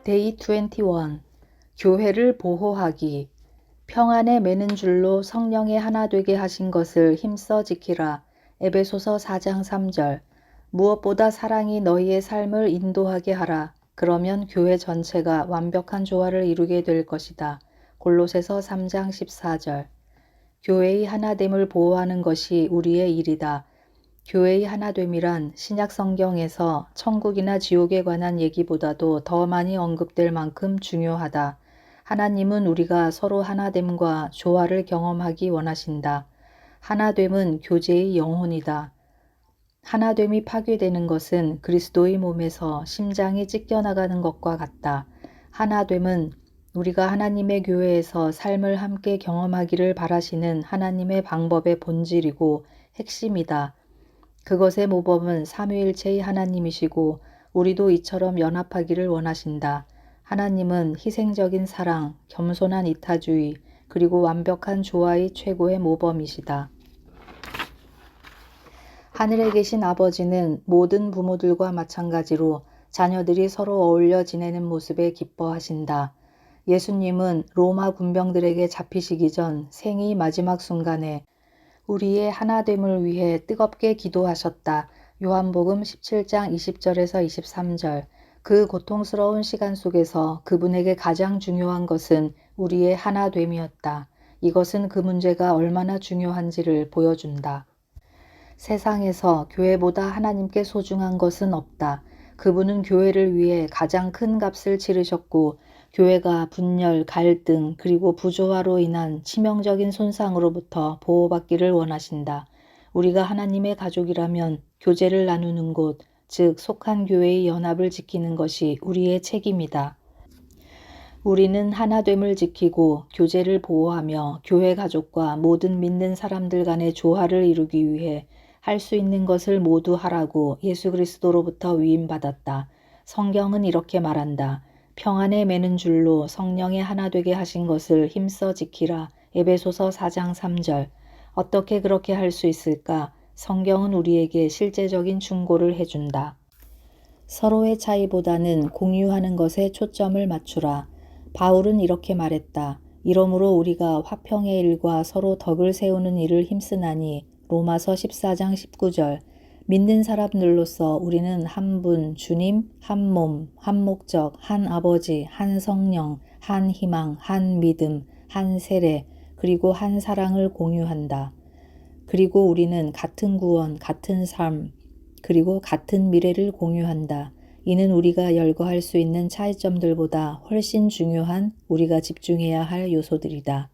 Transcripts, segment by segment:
데이 21. 교회를 보호하기. 평안에 매는 줄로 성령의 하나 되게 하신 것을 힘써 지키라. 에베소서 4장 3절. 무엇보다 사랑이 너희의 삶을 인도하게 하라. 그러면 교회 전체가 완벽한 조화를 이루게 될 것이다. 골로새서 3장 14절. 교회의 하나됨을 보호하는 것이 우리의 일이다. 교회의 하나됨이란 신약 성경에서 천국이나 지옥에 관한 얘기보다도 더 많이 언급될 만큼 중요하다. 하나님은 우리가 서로 하나됨과 조화를 경험하기 원하신다. 하나됨은 교제의 영혼이다. 하나됨이 파괴되는 것은 그리스도의 몸에서 심장이 찢겨나가는 것과 같다. 하나됨은 우리가 하나님의 교회에서 삶을 함께 경험하기를 바라시는 하나님의 방법의 본질이고 핵심이다. 그것의 모범은 삼위일체의 하나님이시고 우리도 이처럼 연합하기를 원하신다. 하나님은 희생적인 사랑, 겸손한 이타주의, 그리고 완벽한 조화의 최고의 모범이시다. 하늘에 계신 아버지는 모든 부모들과 마찬가지로 자녀들이 서로 어울려 지내는 모습에 기뻐하신다. 예수님은 로마 군병들에게 잡히시기 전 생의 마지막 순간에 우리의 하나됨을 위해 뜨겁게 기도하셨다. 요한복음 17장 20절에서 23절. 그 고통스러운 시간 속에서 그분에게 가장 중요한 것은 우리의 하나됨이었다. 이것은 그 문제가 얼마나 중요한지를 보여준다. 세상에서 교회보다 하나님께 소중한 것은 없다. 그분은 교회를 위해 가장 큰 값을 치르셨고 교회가 분열, 갈등, 그리고 부조화로 인한 치명적인 손상으로부터 보호받기를 원하신다. 우리가 하나님의 가족이라면 교제를 나누는 곳, 즉 속한 교회의 연합을 지키는 것이 우리의 책임이다. 우리는 하나됨을 지키고 교제를 보호하며 교회 가족과 모든 믿는 사람들 간의 조화를 이루기 위해 할 수 있는 것을 모두 하라고 예수 그리스도로부터 위임받았다. 성경은 이렇게 말한다. 평안에 매는 줄로 성령의 하나 되게 하신 것을 힘써 지키라. 에베소서 4장 3절. 어떻게 그렇게 할 수 있을까? 성경은 우리에게 실제적인 충고를 해준다. 서로의 차이보다는 공유하는 것에 초점을 맞추라. 바울은 이렇게 말했다. 이러므로 우리가 화평의 일과 서로 덕을 세우는 일을 힘쓰나니 로마서 14장 19절. 믿는 사람들로서 우리는 한 분, 주님, 한 몸, 한 목적, 한 아버지, 한 성령, 한 희망, 한 믿음, 한 세례, 그리고 한 사랑을 공유한다. 그리고 우리는 같은 구원, 같은 삶, 그리고 같은 미래를 공유한다. 이는 우리가 열거할 수 있는 차이점들보다 훨씬 중요한 우리가 집중해야 할 요소들이다.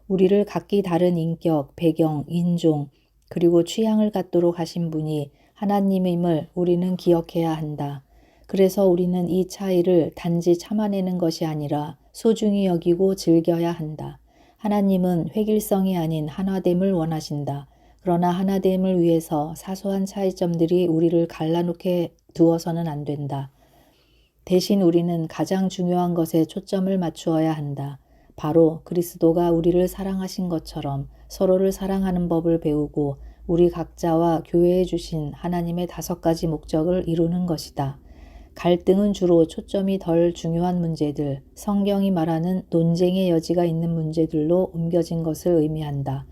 우리를 각기 다른 인격, 배경, 인종, 그리고 취향을 갖도록 하신 분이 하나님임을 우리는 기억해야 한다. 그래서 우리는 이 차이를 단지 참아내는 것이 아니라 소중히 여기고 즐겨야 한다. 하나님은 획일성이 아닌 하나됨을 원하신다. 그러나 하나됨을 위해서 사소한 차이점들이 우리를 갈라놓게 두어서는 안 된다. 대신 우리는 가장 중요한 것에 초점을 맞추어야 한다. 바로 그리스도가 우리를 사랑하신 것처럼 서로를 사랑하는 법을 배우고 우리 각자와 교회에 주신 하나님의 5가지 목적을 이루는 것이다. 갈등은 주로 초점이 덜 중요한 문제들, 성경이 말하는 논쟁의 여지가 있는 문제들로 옮겨진 것을 의미한다.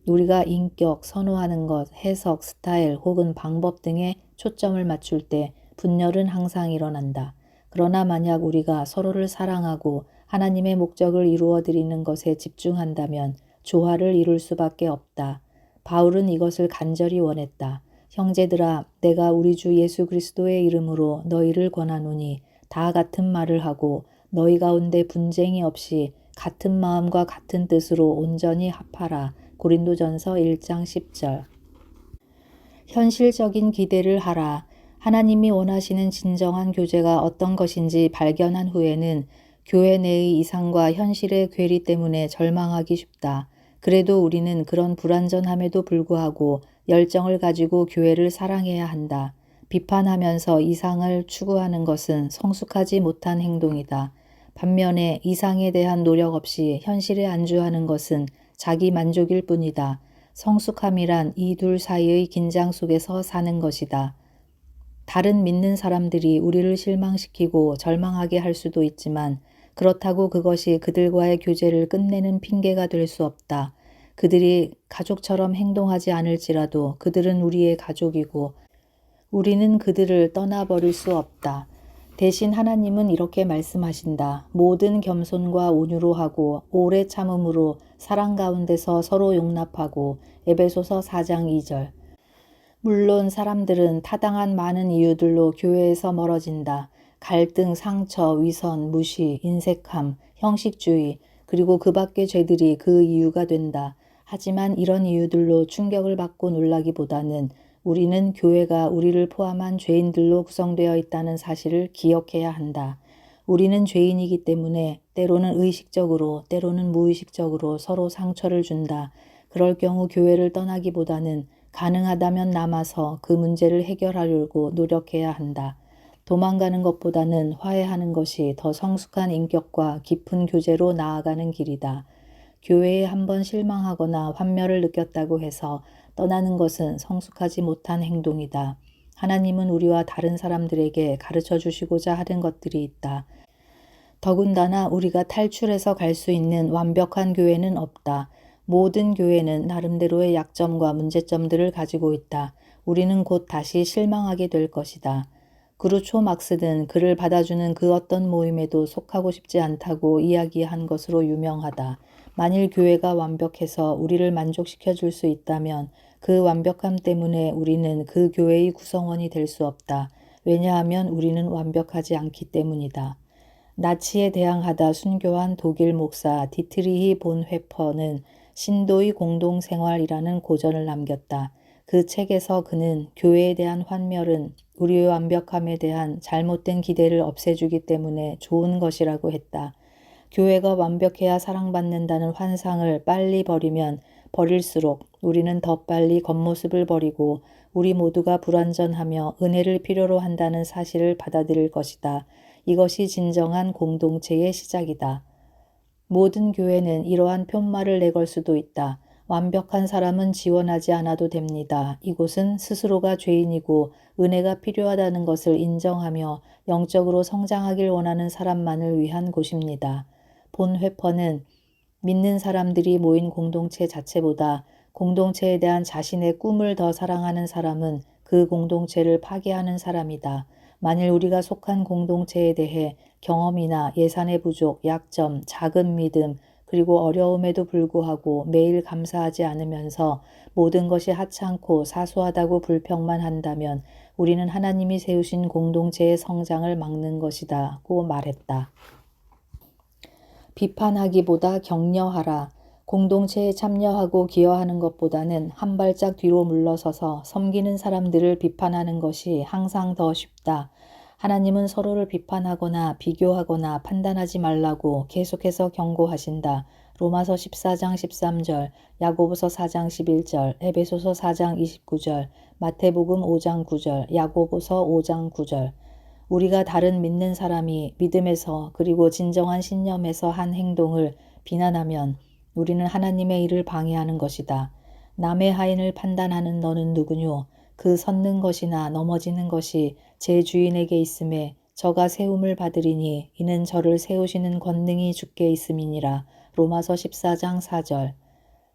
우리가 인격, 선호하는 것, 해석, 스타일 혹은 방법 등에 초점을 맞출 때 분열은 항상 일어난다. 그러나 만약 우리가 서로를 사랑하고 하나님의 목적을 이루어 드리는 것에 집중한다면 조화를 이룰 수밖에 없다. 바울은 이것을 간절히 원했다. 형제들아, 내가 우리 주 예수 그리스도의 이름으로 너희를 권하노니 다 같은 말을 하고 너희 가운데 분쟁이 없이 같은 마음과 같은 뜻으로 온전히 합하라. 고린도전서 1장 10절. 현실적인 기대를 하라. 하나님이 원하시는 진정한 교제가 어떤 것인지 발견한 후에는 교회 내의 이상과 현실의 괴리 때문에 절망하기 쉽다. 그래도 우리는 그런 불완전함에도 불구하고 열정을 가지고 교회를 사랑해야 한다. 비판하면서 이상을 추구하는 것은 성숙하지 못한 행동이다. 반면에 이상에 대한 노력 없이 현실에 안주하는 것은 자기 만족일 뿐이다. 성숙함이란 이 둘 사이의 긴장 속에서 사는 것이다. 다른 믿는 사람들이 우리를 실망시키고 절망하게 할 수도 있지만 그렇다고 그것이 그들과의 교제를 끝내는 핑계가 될 수 없다. 그들이 가족처럼 행동하지 않을지라도 그들은 우리의 가족이고 우리는 그들을 떠나버릴 수 없다. 대신 하나님은 이렇게 말씀하신다. 모든 겸손과 온유로 하고 오래 참음으로 사랑 가운데서 서로 용납하고. 에베소서 4장 2절. 물론 사람들은 타당한 많은 이유들로 교회에서 멀어진다. 갈등, 상처, 위선, 무시, 인색함, 형식주의, 그리고 그 밖의 죄들이 그 이유가 된다. 하지만 이런 이유들로 충격을 받고 놀라기보다는 우리는 교회가 우리를 포함한 죄인들로 구성되어 있다는 사실을 기억해야 한다. 우리는 죄인이기 때문에 때로는 의식적으로, 때로는 무의식적으로 서로 상처를 준다. 그럴 경우 교회를 떠나기보다는 가능하다면 남아서 그 문제를 해결하려고 노력해야 한다. 도망가는 것보다는 화해하는 것이 더 성숙한 인격과 깊은 교제로 나아가는 길이다. 교회에 한번 실망하거나 환멸을 느꼈다고 해서 떠나는 것은 성숙하지 못한 행동이다. 하나님은 우리와 다른 사람들에게 가르쳐 주시고자 하는 것들이 있다. 더군다나 우리가 탈출해서 갈 수 있는 완벽한 교회는 없다. 모든 교회는 나름대로의 약점과 문제점들을 가지고 있다. 우리는 곧 다시 실망하게 될 것이다. 그루초 막스는 그를 받아주는 그 어떤 모임에도 속하고 싶지 않다고 이야기한 것으로 유명하다. 만일 교회가 완벽해서 우리를 만족시켜 줄 수 있다면 그 완벽함 때문에 우리는 그 교회의 구성원이 될 수 없다. 왜냐하면 우리는 완벽하지 않기 때문이다. 나치에 대항하다 순교한 독일 목사 디트리히 본 회퍼는 신도의 공동생활이라는 고전을 남겼다. 그 책에서 그는 교회에 대한 환멸은 우리의 완벽함에 대한 잘못된 기대를 없애주기 때문에 좋은 것이라고 했다. 교회가 완벽해야 사랑받는다는 환상을 빨리 버리면 버릴수록 우리는 더 빨리 겉모습을 버리고 우리 모두가 불완전하며 은혜를 필요로 한다는 사실을 받아들일 것이다. 이것이 진정한 공동체의 시작이다. 모든 교회는 이러한 푯말을 내걸 수도 있다. 완벽한 사람은 지원하지 않아도 됩니다. 이곳은 스스로가 죄인이고 은혜가 필요하다는 것을 인정하며 영적으로 성장하길 원하는 사람만을 위한 곳입니다. 본 회퍼는 믿는 사람들이 모인 공동체 자체보다 공동체에 대한 자신의 꿈을 더 사랑하는 사람은 그 공동체를 파괴하는 사람이다. 만일 우리가 속한 공동체에 대해 경험이나 예산의 부족, 약점, 작은 믿음, 그리고 어려움에도 불구하고 매일 감사하지 않으면서 모든 것이 하찮고 사소하다고 불평만 한다면 우리는 하나님이 세우신 공동체의 성장을 막는 것이다고 말했다. 비판하기보다 격려하라. 공동체에 참여하고 기여하는 것보다는 한 발짝 뒤로 물러서서 섬기는 사람들을 비판하는 것이 항상 더 쉽다. 하나님은 서로를 비판하거나 비교하거나 판단하지 말라고 계속해서 경고하신다. 로마서 14장 13절, 야고보서 4장 11절, 에베소서 4장 29절, 마태복음 5장 9절, 야고보서 5장 9절. 우리가 다른 믿는 사람이 믿음에서 그리고 진정한 신념에서 한 행동을 비난하면 우리는 하나님의 일을 방해하는 것이다. 남의 하인을 판단하는 너는 누구뇨? 그 섰는 것이나 넘어지는 것이 제 주인에게 있음에 저가 세움을 받으리니 이는 저를 세우시는 권능이 주께 있음이니라. 로마서 14장 4절.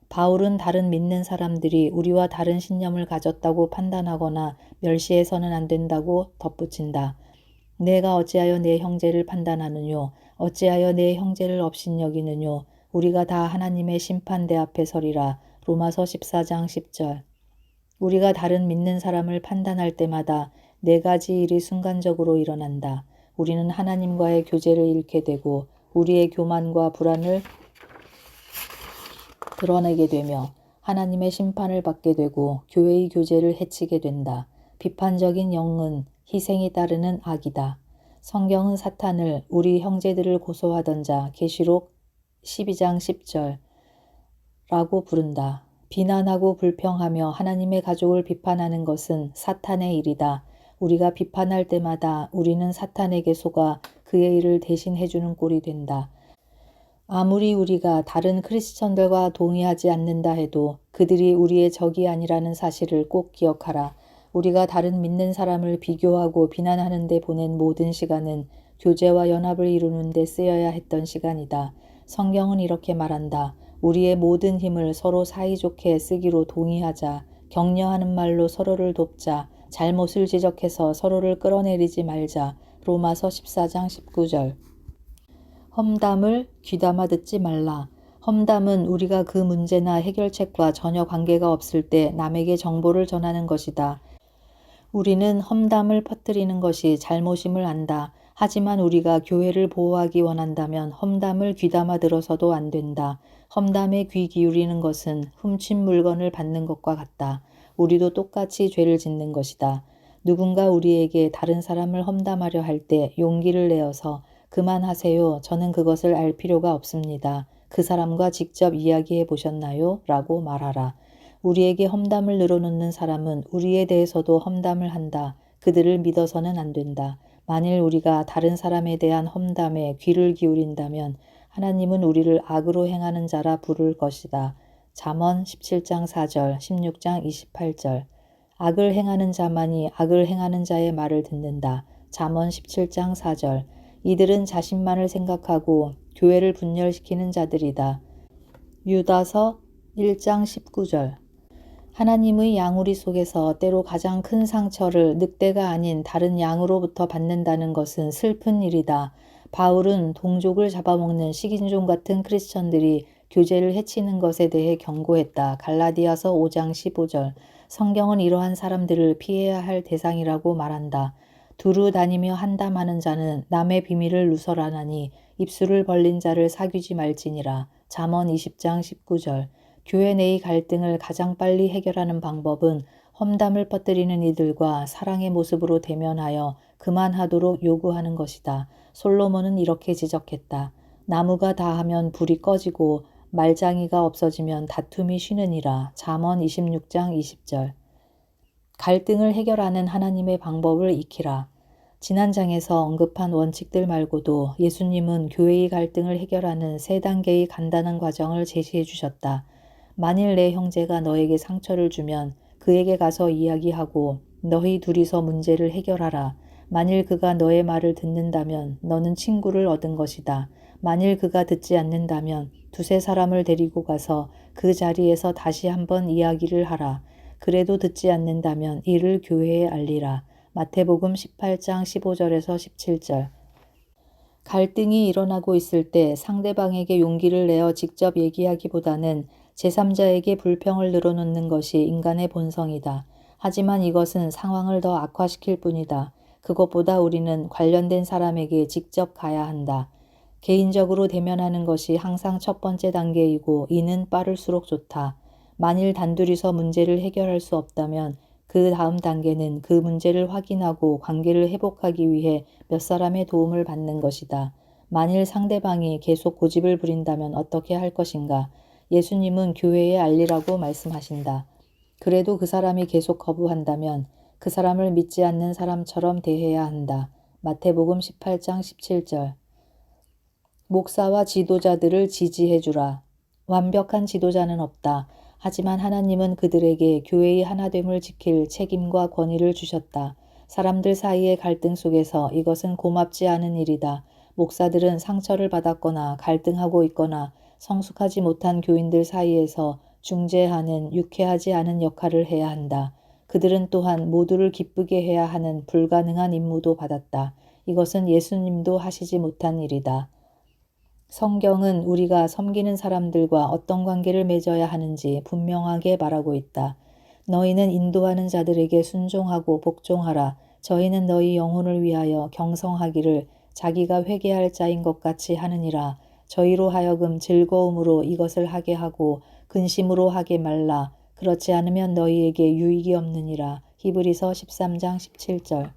바울은 다른 믿는 사람들이 우리와 다른 신념을 가졌다고 판단하거나 멸시해서는 안 된다고 덧붙인다. 내가 어찌하여 내 형제를 판단하느뇨? 어찌하여 내 형제를 업신여기느뇨? 우리가 다 하나님의 심판대 앞에 서리라. 로마서 14장 10절. 우리가 다른 믿는 사람을 판단할 때마다 네 가지 일이 순간적으로 일어난다. 우리는 하나님과의 교제를 잃게 되고 우리의 교만과 불안을 드러내게 되며 하나님의 심판을 받게 되고 교회의 교제를 해치게 된다. 비판적인 영은 희생이 따르는 악이다. 성경은 사탄을 우리 형제들을 고소하던 자 계시록 12장 10절 라고 부른다. 비난하고 불평하며 하나님의 가족을 비판하는 것은 사탄의 일이다. 우리가 비판할 때마다 우리는 사탄에게 속아 그의 일을 대신해주는 꼴이 된다. 아무리 우리가 다른 크리스천들과 동의하지 않는다 해도 그들이 우리의 적이 아니라는 사실을 꼭 기억하라. 우리가 다른 믿는 사람을 비교하고 비난하는 데 보낸 모든 시간은 교제와 연합을 이루는 데 쓰여야 했던 시간이다. 성경은 이렇게 말한다. 우리의 모든 힘을 서로 사이좋게 쓰기로 동의하자. 격려하는 말로 서로를 돕자. 잘못을 지적해서 서로를 끌어내리지 말자. 로마서 14장 19절. 험담을 귀담아 듣지 말라. 험담은 우리가 그 문제나 해결책과 전혀 관계가 없을 때 남에게 정보를 전하는 것이다. 우리는 험담을 퍼뜨리는 것이 잘못임을 안다. 하지만 우리가 교회를 보호하기 원한다면 험담을 귀담아 들어서도 안 된다. 험담에 귀 기울이는 것은 훔친 물건을 받는 것과 같다. 우리도 똑같이 죄를 짓는 것이다. 누군가 우리에게 다른 사람을 험담하려 할 때 용기를 내어서 그만하세요. 저는 그것을 알 필요가 없습니다. 그 사람과 직접 이야기해 보셨나요? 라고 말하라. 우리에게 험담을 늘어놓는 사람은 우리에 대해서도 험담을 한다. 그들을 믿어서는 안 된다. 만일 우리가 다른 사람에 대한 험담에 귀를 기울인다면 하나님은 우리를 악으로 행하는 자라 부를 것이다. 잠언 17장 4절, 16장 28절. 악을 행하는 자만이 악을 행하는 자의 말을 듣는다. 잠언 17장 4절. 이들은 자신만을 생각하고 교회를 분열시키는 자들이다. 유다서 1장 19절. 하나님의 양우리 속에서 때로 가장 큰 상처를 늑대가 아닌 다른 양으로부터 받는다는 것은 슬픈 일이다. 바울은 동족을 잡아먹는 식인종 같은 크리스천들이 교제를 해치는 것에 대해 경고했다. 갈라디아서 5장 15절. 성경은 이러한 사람들을 피해야 할 대상이라고 말한다. 두루 다니며 한담하는 자는 남의 비밀을 누설하나니 입술을 벌린 자를 사귀지 말지니라. 잠언 20장 19절. 교회 내의 갈등을 가장 빨리 해결하는 방법은 험담을 퍼뜨리는 이들과 사랑의 모습으로 대면하여 그만하도록 요구하는 것이다. 솔로몬은 이렇게 지적했다. 나무가 다하면 불이 꺼지고 말장이가 없어지면 다툼이 쉬느니라. 잠언 26장 20절. 갈등을 해결하는 하나님의 방법을 익히라. 지난 장에서 언급한 원칙들 말고도 예수님은 교회의 갈등을 해결하는 3단계의 간단한 과정을 제시해 주셨다. 만일 내 형제가 너에게 상처를 주면 그에게 가서 이야기하고 너희 둘이서 문제를 해결하라. 만일 그가 너의 말을 듣는다면 너는 친구를 얻은 것이다. 만일 그가 듣지 않는다면 2-3사람을 데리고 가서 그 자리에서 다시 한번 이야기를 하라. 그래도 듣지 않는다면 이를 교회에 알리라. 마태복음 18장 15절에서 17절. 갈등이 일어나고 있을 때 상대방에게 용기를 내어 직접 얘기하기보다는 제3자에게 불평을 늘어놓는 것이 인간의 본성이다. 하지만 이것은 상황을 더 악화시킬 뿐이다. 그것보다 우리는 관련된 사람에게 직접 가야 한다. 개인적으로 대면하는 것이 항상 첫 번째 단계이고 이는 빠를수록 좋다. 만일 단둘이서 문제를 해결할 수 없다면 그 다음 단계는 그 문제를 확인하고 관계를 회복하기 위해 몇 사람의 도움을 받는 것이다. 만일 상대방이 계속 고집을 부린다면 어떻게 할 것인가? 예수님은 교회에 알리라고 말씀하신다. 그래도 그 사람이 계속 거부한다면 그 사람을 믿지 않는 사람처럼 대해야 한다. 마태복음 18장 17절. 목사와 지도자들을 지지해주라. 완벽한 지도자는 없다. 하지만 하나님은 그들에게 교회의 하나됨을 지킬 책임과 권위를 주셨다. 사람들 사이의 갈등 속에서 이것은 고맙지 않은 일이다. 목사들은 상처를 받았거나 갈등하고 있거나 성숙하지 못한 교인들 사이에서 중재하는 유쾌하지 않은 역할을 해야 한다. 그들은 또한 모두를 기쁘게 해야 하는 불가능한 임무도 받았다. 이것은 예수님도 하시지 못한 일이다. 성경은 우리가 섬기는 사람들과 어떤 관계를 맺어야 하는지 분명하게 말하고 있다. 너희는 인도하는 자들에게 순종하고 복종하라. 저희는 너희 영혼을 위하여 경성하기를 자기가 회개할 자인 것 같이 하느니라. 저희로 하여금 즐거움으로 이것을 하게 하고 근심으로 하게 말라. 그렇지 않으면 너희에게 유익이 없느니라. 히브리서 13장 17절.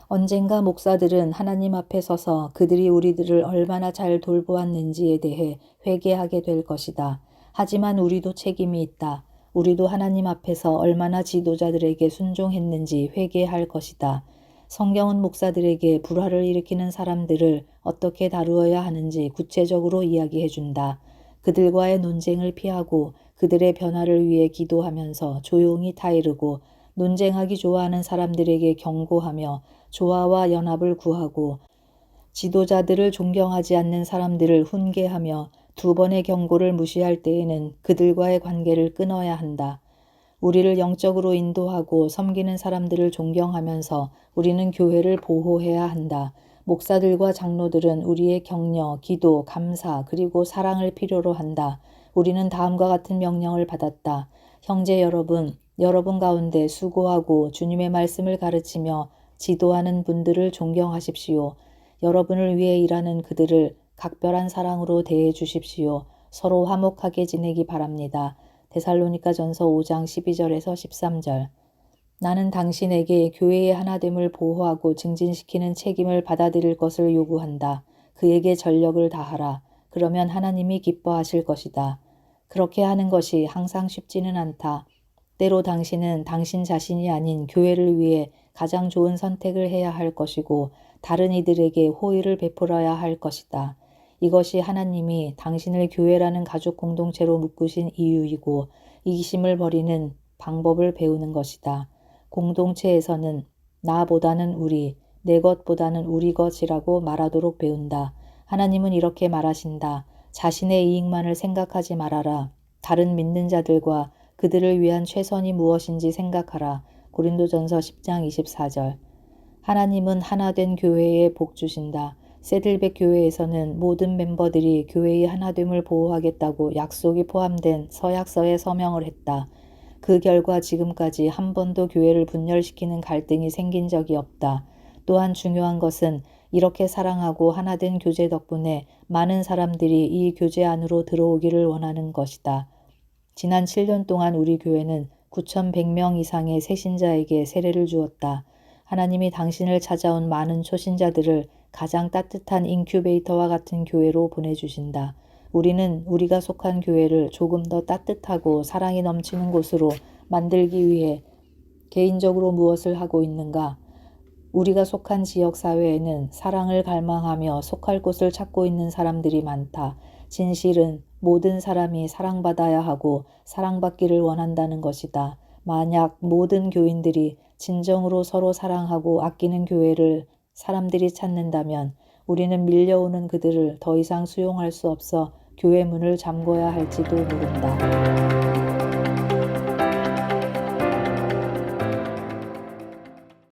언젠가 목사들은 하나님 앞에 서서 그들이 우리들을 얼마나 잘 돌보았는지에 대해 회개하게 될 것이다. 하지만 우리도 책임이 있다. 우리도 하나님 앞에서 얼마나 지도자들에게 순종했는지 회개할 것이다. 성경은 목사들에게 불화를 일으키는 사람들을 어떻게 다루어야 하는지 구체적으로 이야기해준다. 그들과의 논쟁을 피하고 그들의 변화를 위해 기도하면서 조용히 타이르고 논쟁하기 좋아하는 사람들에게 경고하며 조화와 연합을 구하고 지도자들을 존경하지 않는 사람들을 훈계하며 두 번의 경고를 무시할 때에는 그들과의 관계를 끊어야 한다. 우리를 영적으로 인도하고 섬기는 사람들을 존경하면서 우리는 교회를 보호해야 한다. 목사들과 장로들은 우리의 격려, 기도, 감사, 그리고 사랑을 필요로 한다. 우리는 다음과 같은 명령을 받았다. 형제 여러분, 여러분 가운데 수고하고 주님의 말씀을 가르치며 지도하는 분들을 존경하십시오. 여러분을 위해 일하는 그들을 각별한 사랑으로 대해 주십시오. 서로 화목하게 지내기 바랍니다. 데살로니가전서 5장 12절에서 13절. 나는 당신에게 교회의 하나됨을 보호하고 증진시키는 책임을 받아들일 것을 요구한다. 그에게 전력을 다하라. 그러면 하나님이 기뻐하실 것이다. 그렇게 하는 것이 항상 쉽지는 않다. 때로 당신은 당신 자신이 아닌 교회를 위해 가장 좋은 선택을 해야 할 것이고 다른 이들에게 호의를 베풀어야 할 것이다. 이것이 하나님이 당신을 교회라는 가족 공동체로 묶으신 이유이고 이기심을 버리는 방법을 배우는 것이다. 공동체에서는 나보다는 우리, 내 것보다는 우리 것이라고 말하도록 배운다. 하나님은 이렇게 말하신다. 자신의 이익만을 생각하지 말아라. 다른 믿는 자들과 그들을 위한 최선이 무엇인지 생각하라. 고린도전서 10장 24절. 하나님은 하나된 교회에 복 주신다. 새들백 교회에서는 모든 멤버들이 교회의 하나됨을 보호하겠다고 약속이 포함된 서약서에 서명을 했다. 그 결과 지금까지 한 번도 교회를 분열시키는 갈등이 생긴 적이 없다. 또한 중요한 것은 이렇게 사랑하고 하나된 교제 덕분에 많은 사람들이 이 교제 안으로 들어오기를 원하는 것이다. 지난 7년 동안 우리 교회는 9,100명 이상의 새신자에게 세례를 주었다. 하나님이 당신을 찾아온 많은 초신자들을 가장 따뜻한 인큐베이터와 같은 교회로 보내주신다. 우리는 우리가 속한 교회를 조금 더 따뜻하고 사랑이 넘치는 곳으로 만들기 위해 개인적으로 무엇을 하고 있는가? 우리가 속한 지역사회에는 사랑을 갈망하며 속할 곳을 찾고 있는 사람들이 많다. 진실은 모든 사람이 사랑받아야 하고 사랑받기를 원한다는 것이다. 만약 모든 교인들이 진정으로 서로 사랑하고 아끼는 교회를 사람들이 찾는다면 우리는 밀려오는 그들을 더 이상 수용할 수 없어 교회 문을 잠궈야 할지도 모른다.